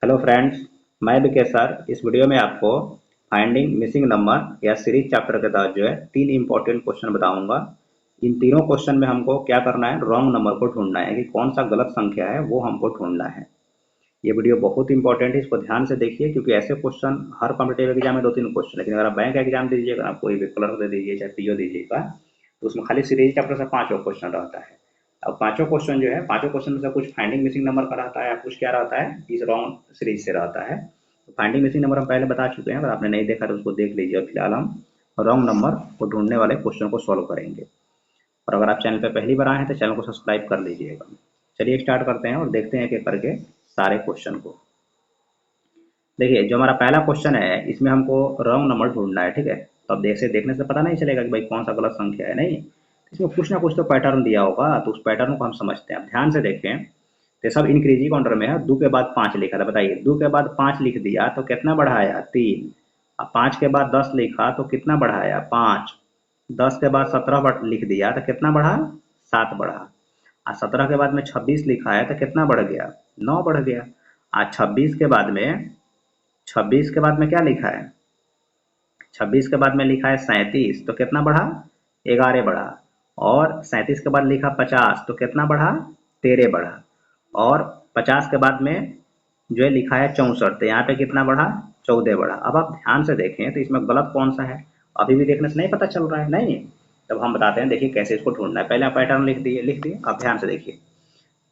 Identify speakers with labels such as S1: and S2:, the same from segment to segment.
S1: Hello friends, मैं Vikesh sir. इस video में आपको फाइंडिंग मिसिंग नंबर या सीरीज चैप्टर के तहत जो है तीन इंपॉर्टेंट क्वेश्चन बताऊंगा। इन तीनों क्वेश्चन में हमको क्या करना है, रॉन्ग नंबर को ढूंढना है कि कौन सा गलत संख्या है वो हमको ढूंढना है। ये वीडियो बहुत इंपॉर्टेंट है, इसको ध्यान से देखिए क्योंकि ऐसे क्वेश्चन हर कॉम्पिटेटिव एग्जाम में दो तीन क्वेश्चन, लेकिन अगर आप बैंक एग्जाम दीजिएगा, आप कोई भी क्लर्क दे दीजिए चाहे पीओ दीजिएगा, तो उसमें खाली सीरीज चैप्टर से पांचों क्वेश्चन रहता है। अब पांचों क्वेश्चन जो है, पांचों क्वेश्चन में से कुछ फाइंडिंग मिसिंग नंबर का रहता है, कुछ क्या रहता है, इस रॉन्ग सीरीज से रहता है। तो फाइंडिंग मिसिंग नंबर हम पहले बता चुके हैं, अगर आपने नहीं देखा तो उसको देख लीजिए। फिलहाल हम रॉन्ग नंबर को ढूंढने वाले क्वेश्चन को सॉल्व करेंगे। और अगर आप चैनल पर पहली बार आए हैं तो चैनल को सब्सक्राइब कर लीजिएगा। चलिए स्टार्ट करते हैं और देखते हैं एक एक करके सारे क्वेश्चन को। देखिए, जो हमारा पहला क्वेश्चन है इसमें हमको रॉन्ग नंबर ढूंढना है, ठीक है। तो अब देखने से पता नहीं चलेगा कि भाई कौन सा गलत संख्या है, नहीं। इसमें कुछ ना कुछ तो पैटर्न दिया होगा, तो उस पैटर्न को हम समझते हैं। अब ध्यान से देखें तो सब इंक्रीजिंग ऑर्डर में है। 2 के बाद 5 लिखा था, बताइए 2 के बाद 5 लिख दिया तो कितना बढ़ाया, 3। अब 5 के बाद 10 लिखा तो कितना बढ़ाया, 5। 10 के बाद 17 लिख दिया तो कितना बढ़ा, 7 बढ़ा। और 17 के बाद में 26 लिखा है तो कितना बढ़ गया, 9 बढ़ गया। आज 26 के बाद में क्या लिखा है, 26 के बाद में लिखा है 37, तो कितना बढ़ा, 11 बढ़ा। और 37 के बाद लिखा 50 तो कितना बढ़ा, 13 बढ़ा। और 50 के बाद में जो है लिखा है 64, तो यहाँ पे कितना बढ़ा, 14 बढ़ा। अब आप ध्यान से देखें तो इसमें गलत कौन सा है, अभी भी देखने से नहीं पता चल रहा है, नहीं। तब हम बताते हैं, देखिए कैसे इसको ढूंढना है। पहले आप पैटर्न लिख दिए। अब ध्यान से देखिए,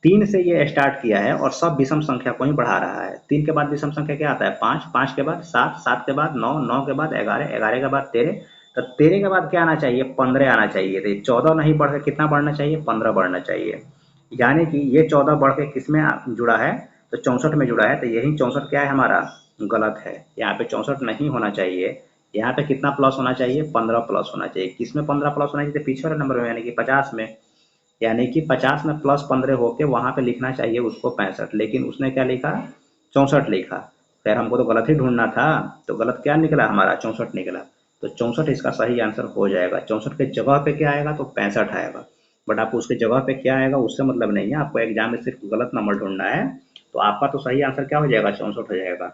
S1: 3 से ये स्टार्ट किया है और सब विषम संख्या को ही बढ़ा रहा है। 3 के बाद विषम संख्या क्या आता है, 5। 5 के बाद 7। 7 के बाद 9। 9 के बाद 11। 11 के बाद 13। तो 13 के बाद क्या आना चाहिए, 15 आना चाहिए। तो 14 नहीं बढ़ के कितना बढ़ना चाहिए, 15 बढ़ना चाहिए। यानी कि ये 14 बढ़ के किस में जुड़ा है, तो 64 में जुड़ा है। तो यही 64 क्या है हमारा, गलत है। यहाँ पे 64 नहीं होना चाहिए। यहाँ पे कितना प्लस होना चाहिए, 15 प्लस होना चाहिए। किसमें 15 प्लस होना चाहिए, पीछे वाले नंबर में, यानी कि 50 में। यानी कि 50 में प्लस 15 होके वहां पे लिखना चाहिए उसको 65, लेकिन उसने क्या लिखा, 64 लिखा। खैर हमको तो गलत ही ढूंढना था, तो गलत क्या निकला हमारा, 64 निकला। तो 64 इसका सही आंसर हो जाएगा। 64 के जगह पे क्या आएगा, तो 65 आएगा। बट आपको उसके जगह पे क्या आएगा उससे मतलब नहीं है, आपको एग्जाम में सिर्फ गलत नंबर ढूंढना है। तो आपका तो सही आंसर क्या हो जाएगा, 64 हो जाएगा।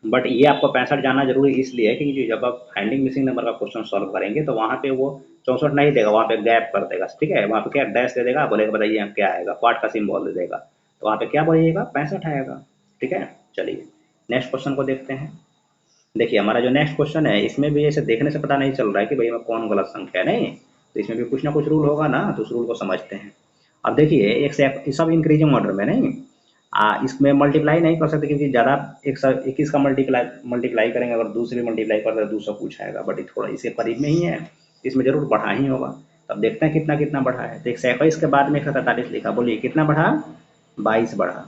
S1: बट ये आपको 65 जानना जरूरी इसलिए है क्योंकि जब आप फाइंडिंग मिसिंग नंबर का क्वेश्चन सॉल्व करेंगे तो वहाँ पे वो 64 नहीं देगा, वहाँ पे गैप कर देगा, ठीक है। वहाँ पे क्या डैश दे देगा, बोलेगा बताइए यहाँ क्या आएगा, क्वाट का सिंबल दे देगा। तो वहाँ पे क्या बोलिएगा, 65 आएगा, ठीक है। चलिए नेक्स्ट क्वेश्चन को देखते हैं। देखिए हमारा जो नेक्स्ट क्वेश्चन है इसमें भी ऐसे देखने से पता नहीं चल रहा है कि भाई में कौन गलत संख्या है, नहीं। तो इसमें भी कुछ ना कुछ रूल होगा ना, तो उस रूल को समझते हैं। अब देखिए एक से सब इंक्रीजिंग ऑर्डर में, नहीं। इसमें मल्टीप्लाई नहीं कर सकते क्योंकि ज़्यादा 121 का मल्टीप्लाई मल्टीप्लाई करेंगे, अगर दूसरी मल्टीप्लाई करते हैं 200 कुछ आएगा, बट ये थोड़ा इसके करीब में ही है, इसमें जरूर बढ़ा ही होगा। तब देखते हैं कितना कितना बढ़ा है। तो 121 के बाद में 143 लिखा, बोलिए कितना बढ़ा, 22 बढ़ा।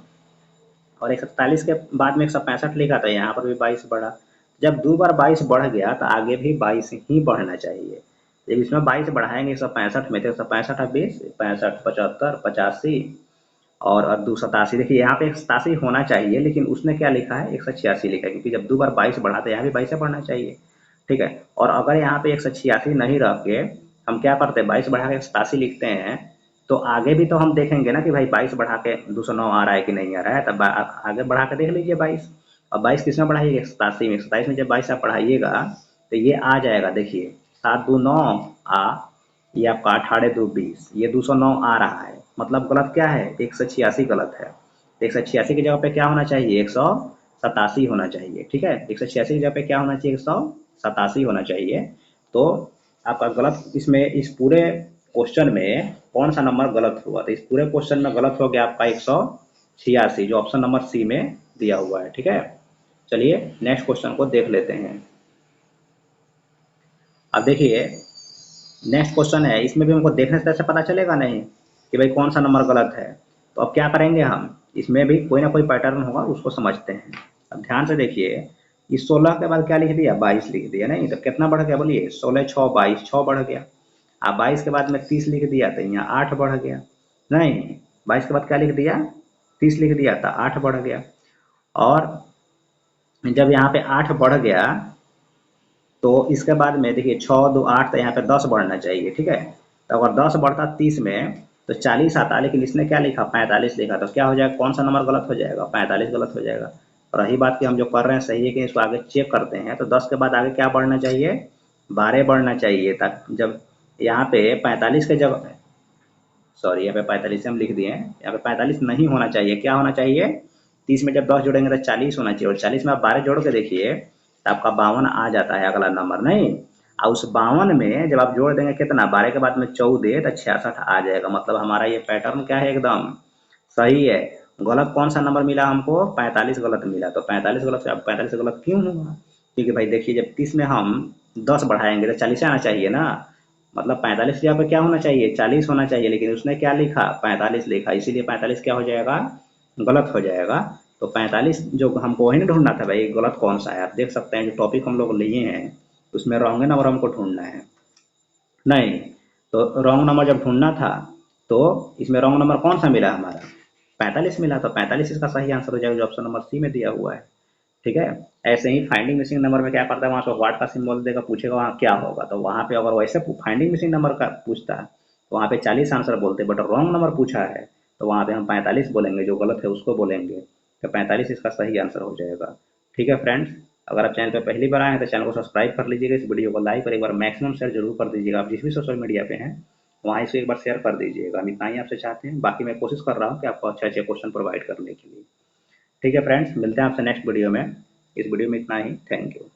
S1: और 143 के बाद में 165 लिखा था, यहाँ पर भी 22 बढ़ा। जब 2 बार 22 बढ़ गया तो आगे भी 22 ही बढ़ना चाहिए। जब इसमें 22 बढ़ाएंगे 165 में, तो 165 है 20, 65 75 85 और 287। देखिए यहाँ पे 87 होना चाहिए, लेकिन उसने क्या लिखा है, 186 लिखा है, क्योंकि जब 2 बार 22 बढ़ा तो यहाँ भी 22 बढ़ना चाहिए, ठीक है। और अगर यहाँ पे 186 नहीं रख के हम क्या करते हैं, 22 बढ़ा के 87 लिखते हैं, तो आगे भी तो हम देखेंगे ना कि भाई 22 बढ़ा के 209 आ रहा है कि नहीं आ रहा है। तब आगे बढ़ा के देख लीजिए 22। और 22 किस में बढ़ाइएगा, 87 में। 27 में जब 22 आप बढ़ाइएगा तो ये आ जाएगा, देखिए 7 2 9 आ, ये आपका 18 2 20, ये 209 आ रहा है। मतलब गलत क्या है, 186 गलत है। 186 की जगह पे क्या होना चाहिए, 187 होना चाहिए, ठीक है। 186 की जगह पे क्या होना चाहिए, 187 होना चाहिए। तो आपका गलत इसमें, इस पूरे क्वेश्चन में कौन सा नंबर गलत हुआ, तो इस पूरे क्वेश्चन में गलत हो गया आपका 186, जो ऑप्शन नंबर सी में दिया हुआ है, ठीक है। चलिए नेक्स्ट क्वेश्चन को देख लेते हैं। अब देखिए नेक्स्ट क्वेश्चन है, इसमें भी हमको देखने से ऐसे पता चलेगा नहीं कि भाई कौन सा नंबर गलत है। तो अब क्या करेंगे हम, इसमें भी कोई ना कोई पैटर्न होगा, उसको समझते हैं। अब ध्यान से देखिए, इस 16 के बाद क्या लिख दिया, 22 लिख दिया, नहीं। तो कितना बढ़ गया, बोलिए 16 6 22, 6 बढ़ गया। अब 22 के बाद में 30 लिख दिया तो यहाँ 8 बढ़ गया, नहीं। 22 के बाद क्या लिख दिया, 30 लिख दिया तो 8 बढ़ गया। और जब यहाँ पे 8 बढ़ गया तो इसके बाद में देखिए 6 2 8, तो यहाँ पे 10 बढ़ना चाहिए, ठीक है। तो अगर 10 बढ़ता 30 में तो 40 आता, लेकिन इसने क्या लिखा 45 लिखा, तो क्या हो जाएगा, कौन सा नंबर गलत हो जाएगा, 45 गलत हो जाएगा। और रही बात कि हम जो कर रहे हैं सही है कि इसको आगे चेक करते हैं, तो 10 के बाद आगे क्या बढ़ना चाहिए, 12 बढ़ना चाहिए, ताकि जब यहाँ पे 45 के जगह, सॉरी यहाँ पे 45 हम लिख दिए हैं, यहाँ पे 45 नहीं होना चाहिए, क्या होना चाहिए, 30 में जब 10 जोड़ेंगे तो 40 होना चाहिए, और 40 में आप 12 जोड़ के देखिए तो आपका 52 आ जाता है अगला नंबर, नहीं। और उस 52 में जब आप जोड़ देंगे कितना, 12 के बाद में 14 तो 66 आ जाएगा। मतलब हमारा ये पैटर्न क्या है, एकदम सही है। गलत कौन सा नंबर मिला हमको, 45 गलत मिला। तो 45 गलत, अब 45 गलत क्यों हुआ, क्योंकि भाई देखिए जब 30 में हम 10 बढ़ाएंगे तो 40 आना चाहिए ना। मतलब 45 की जगह पे क्या होना चाहिए, 40 होना चाहिए, लेकिन उसने क्या लिखा 45 लिखा, इसीलिए 45 क्या हो जाएगा, गलत हो जाएगा। तो 45 जो हमको वही नहीं ढूंढना था भाई, गलत कौन सा है। आप देख सकते हैं जो टॉपिक हम लोग लिए हैं उसमें रॉन्ग नंबर हमको ढूंढना है, नहीं। तो रॉन्ग नंबर जब ढूंढना था तो इसमें रॉन्ग नंबर कौन सा मिला हमारा, 45 मिला। तो 45 इसका सही आंसर हो जाएगा, जो ऑप्शन नंबर सी में दिया हुआ है। ठीक है। ऐसे ही फाइंडिंग मिसिंग नंबर में क्या करता है, वहाँ पे व्हाट का सिंबल देगा, पूछेगा वहाँ क्या होगा, तो वहाँ पे अगर वैसे फाइंडिंग मिसिंग नंबर का पूछता है तो वहाँ पे 40 आंसर बोलते, बट रॉन्ग नंबर पूछा है तो वहाँ पे हम 45 बोलेंगे, जो गलत है उसको बोलेंगे। तो 45 इसका सही आंसर हो जाएगा। ठीक है फ्रेंड्स, अगर आप चैनल पर पहली बार आए हैं तो चैनल को सब्सक्राइब कर लीजिएगा, इस वीडियो को लाइक और एक बार मैक्सिमम शेयर जरूर कर दीजिएगा। आप जिस भी सोशल मीडिया पे हैं वहाँ इसको एक बार शेयर कर दीजिएगा। हम इतना ही आपसे चाहते हैं, बाकी मैं कोशिश कर रहा हूँ कि आपको अच्छे अच्छे क्वेश्चन प्रोवाइड करने के लिए। ठीक है फ्रेंड्स, मिलते हैं आपसे नेक्स्ट वीडियो में। इस वीडियो में इतना ही, थैंक यू।